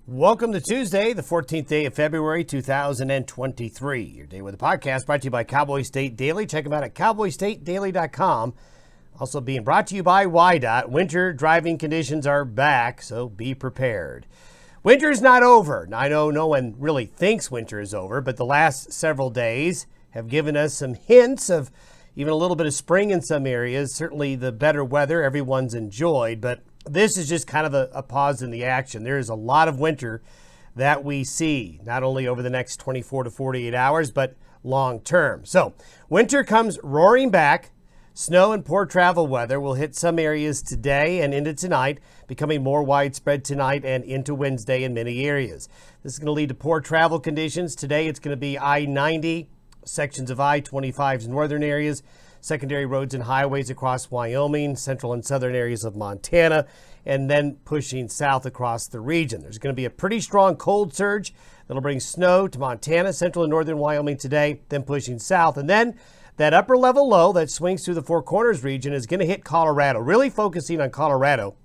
Welcome to Tuesday, the 14th day of February, 2023. Your Day with a Podcast brought to you by Cowboy State Daily. Check them out at cowboystatedaily.com. Also being brought to you by WYDOT. Winter driving conditions are back, so be prepared. Winter is not over. Now, I know no one really thinks winter is over, but the last several days have given us some hints of even a little bit of spring in some areas. Certainly the better weather everyone's enjoyed, but this is just kind of a pause in the action. There is a lot of winter that we see, not only over the next 24 to 48 hours, but long term. So winter comes roaring back. Snow and poor travel weather will hit some areas today and into tonight, becoming more widespread tonight and into Wednesday in many areas. This is going to lead to poor travel conditions. Today it's going to be I-90, sections of I-25's northern areas, secondary roads and highways across Wyoming, central and southern areas of Montana, and then pushing south across the region. There's going to be a pretty strong cold surge that'll bring snow to Montana, central and northern Wyoming today, then pushing south. And then that upper level low that swings through the Four Corners region is going to hit Colorado, really focusing on Colorado,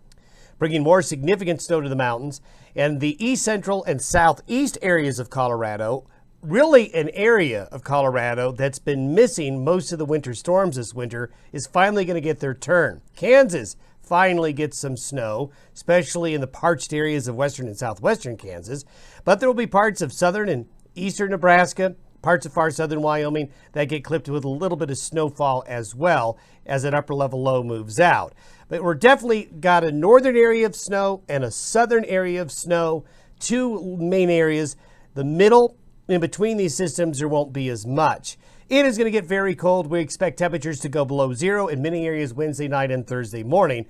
bringing more significant snow to the mountains. And the east central and southeast areas of Colorado, really an area of Colorado that's been missing most of the winter storms this winter, is finally going to get their turn. Kansas finally gets some snow, especially in the parched areas of western and southwestern Kansas. But there will be parts of southern and eastern Nebraska, parts of far southern Wyoming that get clipped with a little bit of snowfall as well as that upper level low moves out. But we're definitely got a northern area of snow and a southern area of snow, two main areas. The middle, in between these systems, there won't be as much. It is going to get very cold. We expect temperatures to go below zero in many areas Wednesday night and Thursday morning.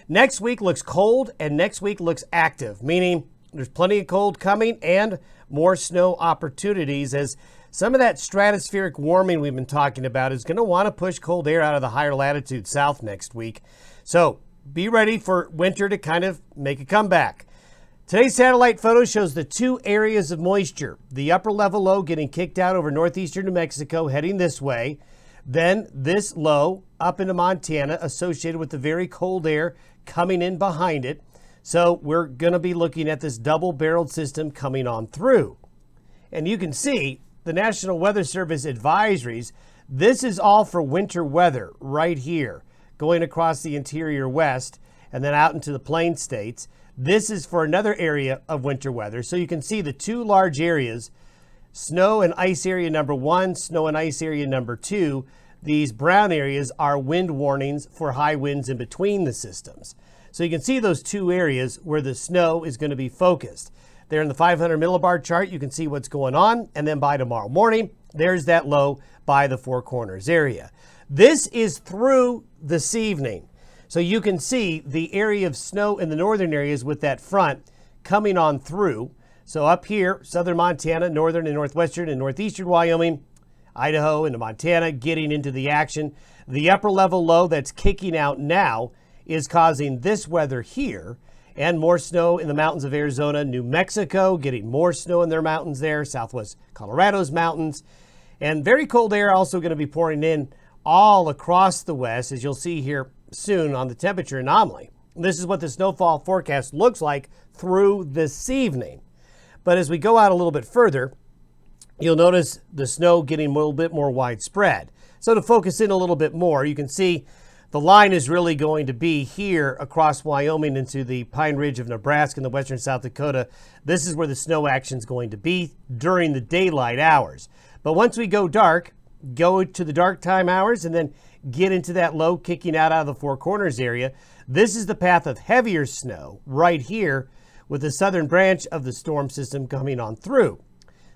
Next week looks cold and next week looks active, meaning there's plenty of cold coming and more snow opportunities, as some of that stratospheric warming we've been talking about is going to want to push cold air out of the higher latitude south next week. So be ready for winter to kind of make a comeback. Today's satellite photo shows the two areas of moisture. The upper level low getting kicked out over northeastern New Mexico, heading this way. Then this low up into Montana, associated with the very cold air coming in behind it. So we're going to be looking at this double-barreled system coming on through. And you can see the National Weather Service advisories. This is all for winter weather right here, going across the interior west and then out into the plain states. This is for another area of winter weather. So you can see the two large areas, snow and ice area number 1, snow and ice area number 2. These brown areas are wind warnings for high winds in between the systems. So you can see those two areas where the snow is going to be focused. There in the 500 millibar chart, you can see what's going on. And then by tomorrow morning, there's that low by the Four Corners area. This is through this evening. So you can see the area of snow in the northern areas with that front coming on through. So up here, southern Montana, northern and northwestern and northeastern Wyoming, Idaho into Montana, getting into the action. The upper level low that's kicking out now is causing this weather here, and more snow in the mountains of Arizona, New Mexico, getting more snow in their mountains there, southwest Colorado's mountains. And very cold air also going to be pouring in all across the west, as you'll see here soon on the temperature anomaly. This is what the snowfall forecast looks like through this evening. But as we go out a little bit further, you'll notice the snow getting a little bit more widespread. So to focus in a little bit more, you can see the line is really going to be here across Wyoming into the Pine Ridge of Nebraska and the western South Dakota. This is where the snow action is going to be during the daylight hours. But once we go dark, go to the dark time hours and then get into that low kicking out of the Four Corners area. This is the path of heavier snow right here with the southern branch of the storm system coming on through.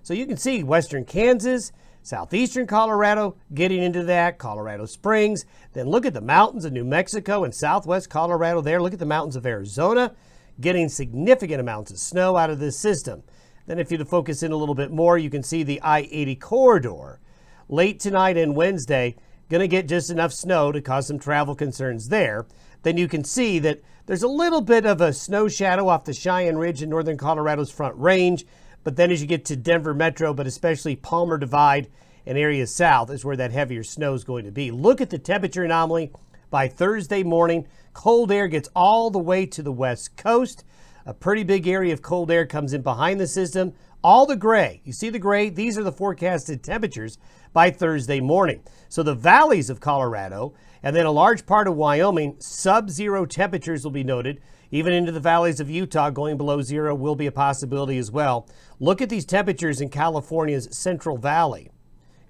So you can see western Kansas, southeastern Colorado getting into that, Colorado Springs. Then look at the mountains of New Mexico and southwest Colorado there. Look at the mountains of Arizona getting significant amounts of snow out of this system. Then if you focus in a little bit more, you can see the I-80 corridor. Late tonight and Wednesday, going to get just enough snow to cause some travel concerns there. Then you can see that there's a little bit of a snow shadow off the Cheyenne Ridge in northern Colorado's Front Range. But then as you get to Denver Metro, but especially Palmer Divide and areas south is where that heavier snow is going to be. Look at the temperature anomaly by Thursday morning. Cold air gets all the way to the west coast. A pretty big area of cold air comes in behind the system. All the gray, you see the gray? These are the forecasted temperatures by Thursday morning. So the valleys of Colorado and then a large part of Wyoming, sub-zero temperatures will be noted. Even into the valleys of Utah, going below zero will be a possibility as well. Look at these temperatures in California's Central Valley,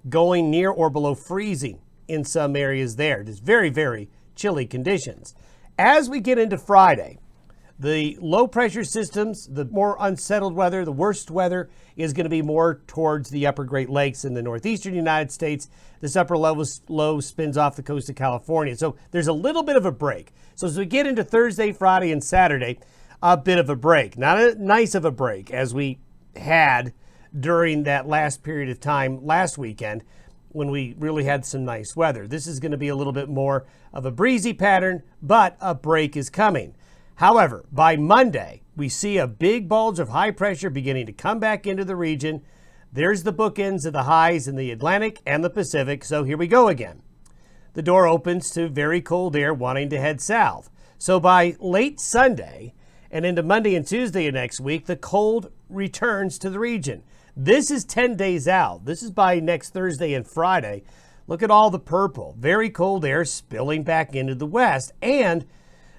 going near or below freezing in some areas there. Just very, very chilly conditions. As we get into Friday, the low pressure systems, the more unsettled weather, the worst weather is going to be more towards the upper Great Lakes in the northeastern United States. This upper low spins off the coast of California. So there's a little bit of a break. So as we get into Thursday, Friday, and Saturday, a bit of a break. Not a nice of a break as we had during that last period of time last weekend when we really had some nice weather. This is going to be a little bit more of a breezy pattern, but a break is coming. However, by Monday, we see a big bulge of high pressure beginning to come back into the region. There's the bookends of the highs in the Atlantic and the Pacific. So here we go again. The door opens to very cold air wanting to head south. So by late Sunday and into Monday and Tuesday of next week, the cold returns to the region. This is 10 days out. This is by next Thursday and Friday. Look at all the purple. Very cold air spilling back into the west. And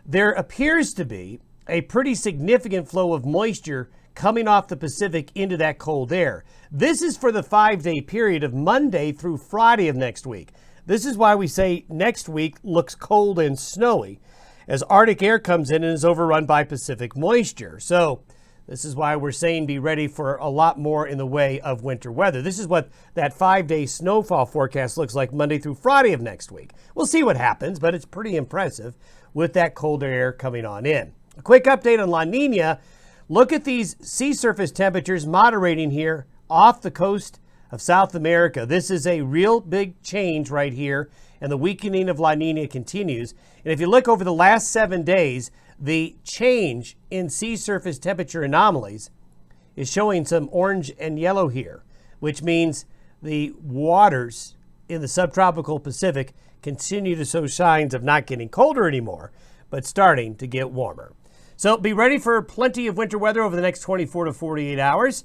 there appears to be a pretty significant flow of moisture coming off the Pacific into that cold air. This is for the 5-day period of Monday through Friday of next week. This is why we say next week looks cold and snowy as Arctic air comes in and is overrun by Pacific moisture. So this is why we're saying be ready for a lot more in the way of winter weather. This is what that 5-day snowfall forecast looks like Monday through Friday of next week. We'll see what happens, but it's pretty impressive with that colder air coming on in. A quick update on La Nina. Look at these sea surface temperatures moderating here off the coast of South America. This is a real big change right here, and the weakening of La Nina continues. And if you look over the last 7 days, the change in sea surface temperature anomalies is showing some orange and yellow here, which means the waters in the subtropical Pacific continue to show signs of not getting colder anymore, but starting to get warmer. So be ready for plenty of winter weather over the next 24 to 48 hours.